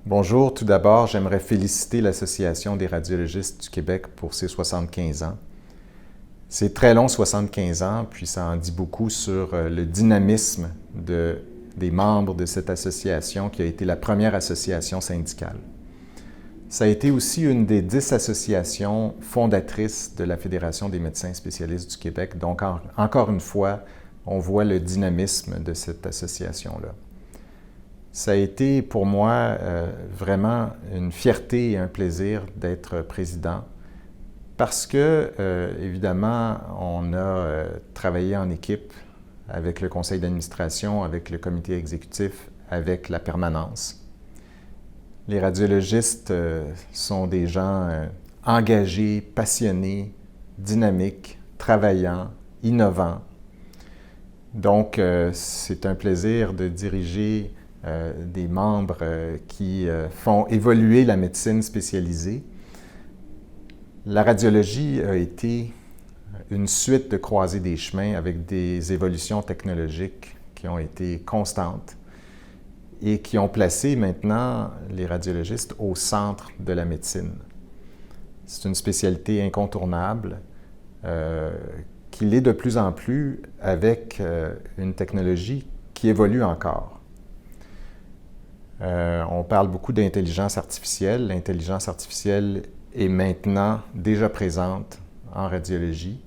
Bonjour, tout d'abord, j'aimerais féliciter l'Association des radiologistes du Québec pour ses 75 ans. C'est très long, 75 ans, puis ça en dit beaucoup sur le dynamisme des membres de cette association qui a été la première association syndicale. Ça a été aussi une des 10 associations fondatrices de la Fédération des médecins spécialistes du Québec. Donc, encore une fois, on voit le dynamisme de cette association-là. Ça a été pour moi vraiment une fierté et un plaisir d'être président parce que, évidemment, on a travaillé en équipe avec le conseil d'administration, avec le comité exécutif, avec la permanence. Les radiologistes sont des gens engagés, passionnés, dynamiques, travaillants, innovants. Donc, c'est un plaisir de diriger des membres qui font évoluer la médecine spécialisée. La radiologie a été une suite de croisées des chemins avec des évolutions technologiques qui ont été constantes et qui ont placé maintenant les radiologistes au centre de la médecine. C'est une spécialité incontournable qui l'est de plus en plus avec une technologie qui évolue encore. On parle beaucoup d'intelligence artificielle. L'intelligence artificielle est maintenant déjà présente en radiologie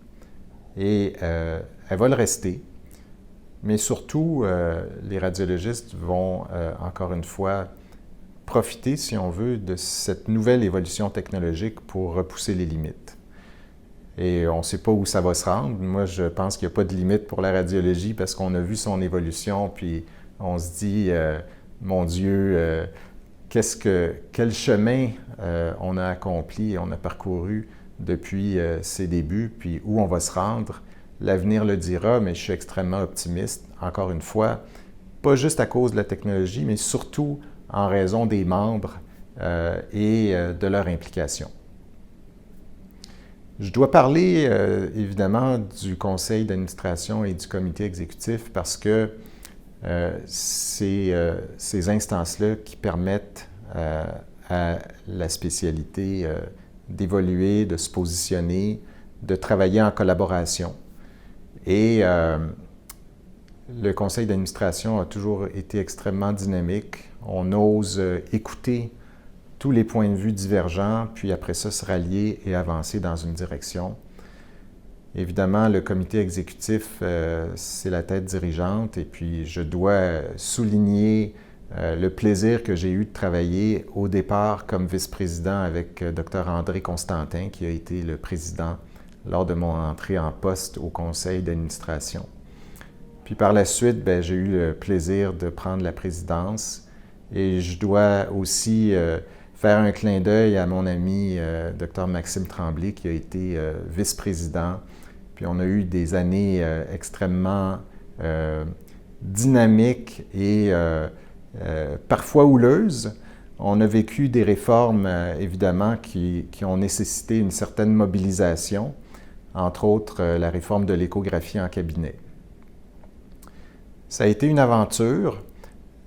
et elle va le rester. Mais surtout, les radiologistes vont, encore une fois, profiter, si on veut, de cette nouvelle évolution technologique pour repousser les limites. Et on ne sait pas où ça va se rendre. Moi, je pense qu'il n'y a pas de limite pour la radiologie parce qu'on a vu son évolution, puis on se dit mon Dieu, quel chemin on a accompli et on a parcouru depuis ses débuts, puis où on va se rendre. L'avenir le dira, mais je suis extrêmement optimiste, encore une fois, pas juste à cause de la technologie, mais surtout en raison des membres et de leur implication. Je dois parler évidemment du conseil d'administration et du comité exécutif parce que c'est ces instances-là qui permettent à la spécialité d'évoluer, de se positionner, de travailler en collaboration. Et le conseil d'administration a toujours été extrêmement dynamique. On ose écouter tous les points de vue divergents, puis après ça, se rallier et avancer dans une direction. Évidemment, le comité exécutif, c'est la tête dirigeante et puis je dois souligner le plaisir que j'ai eu de travailler au départ comme vice-président avec Dr. André Constantin, qui a été le président lors de mon entrée en poste au conseil d'administration. Puis par la suite, j'ai eu le plaisir de prendre la présidence et je dois aussi faire un clin d'œil à mon ami Dr. Maxime Tremblay, qui a été vice-président. Puis on a eu des années extrêmement dynamiques et parfois houleuses. On a vécu des réformes, évidemment, qui ont nécessité une certaine mobilisation, entre autres la réforme de l'échographie en cabinet. Ça a été une aventure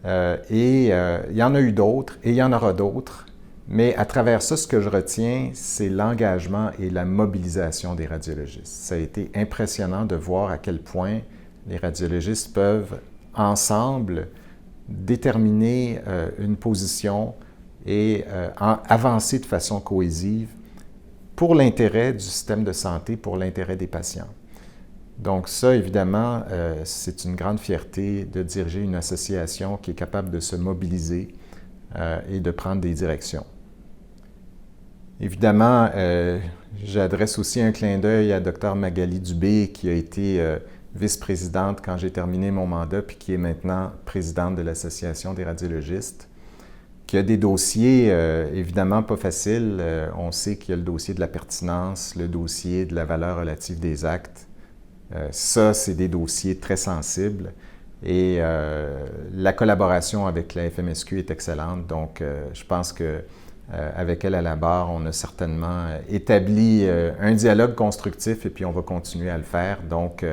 et il y en a eu d'autres et il y en aura d'autres. Mais à travers ça, ce que je retiens, c'est l'engagement et la mobilisation des radiologistes. Ça a été impressionnant de voir à quel point les radiologistes peuvent, ensemble, déterminer une position et avancer de façon cohésive pour l'intérêt du système de santé, pour l'intérêt des patients. Donc ça, évidemment, c'est une grande fierté de diriger une association qui est capable de se mobiliser et de prendre des directions. Évidemment, j'adresse aussi un clin d'œil à Dr. Magali Dubé, qui a été vice-présidente quand j'ai terminé mon mandat, puis qui est maintenant présidente de l'Association des radiologistes, qui a des dossiers évidemment pas faciles. On sait qu'il y a le dossier de la pertinence, le dossier de la valeur relative des actes. Ça, c'est des dossiers très sensibles. Et la collaboration avec la FMSQ est excellente. Donc, je pense qu'avec elle à la barre, on a certainement établi un dialogue constructif et puis on va continuer à le faire. Donc,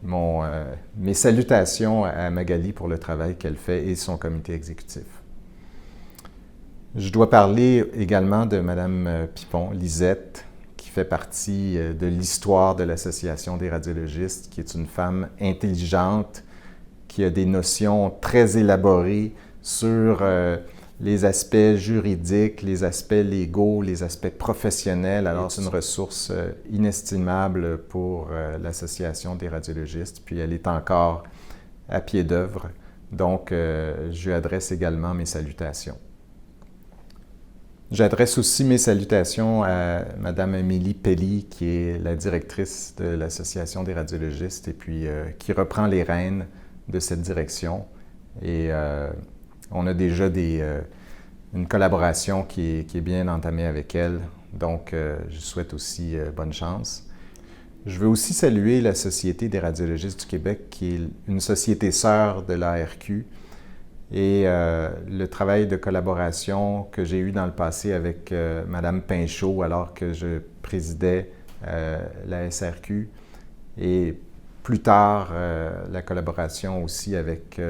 mes salutations à Magali pour le travail qu'elle fait et son comité exécutif. Je dois parler également de Mme Pipon, Lisette, qui fait partie de l'histoire de l'Association des radiologistes, qui est une femme intelligente, qui a des notions très élaborées sur les aspects juridiques, les aspects légaux, les aspects professionnels. Alors, c'est une ressource inestimable pour l'Association des radiologistes. Puis, elle est encore à pied d'œuvre. Donc, je lui adresse également mes salutations. J'adresse aussi mes salutations à Mme Amélie Pelly, qui est la directrice de l'Association des radiologistes et puis qui reprend les rênes de cette direction. Et on a déjà une collaboration qui est bien entamée avec elle. Donc, je souhaite aussi bonne chance. Je veux aussi saluer la Société des radiologistes du Québec, qui est une société sœur de l'ARQ. Et le travail de collaboration que j'ai eu dans le passé avec Mme Pinchot, alors que je présidais la SRQ, et plus tard, la collaboration aussi avec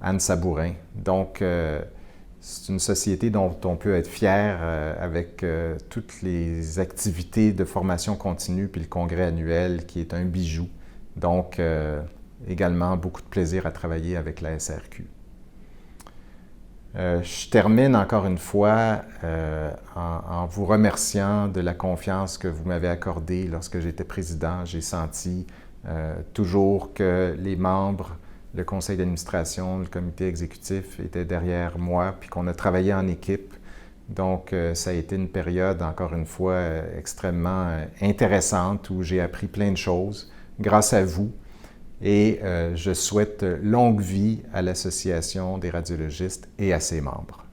Anne Sabourin. Donc, c'est une société dont on peut être fier avec toutes les activités de formation continue puis le congrès annuel qui est un bijou. Donc, également, beaucoup de plaisir à travailler avec la SRQ. Je termine encore une fois en vous remerciant de la confiance que vous m'avez accordée lorsque j'étais président. J'ai senti toujours que les membres, le conseil d'administration, le comité exécutif étaient derrière moi, puis qu'on a travaillé en équipe. Donc, ça a été une période, encore une fois, extrêmement intéressante où j'ai appris plein de choses grâce à vous. Et je souhaite longue vie à l'Association des radiologistes et à ses membres.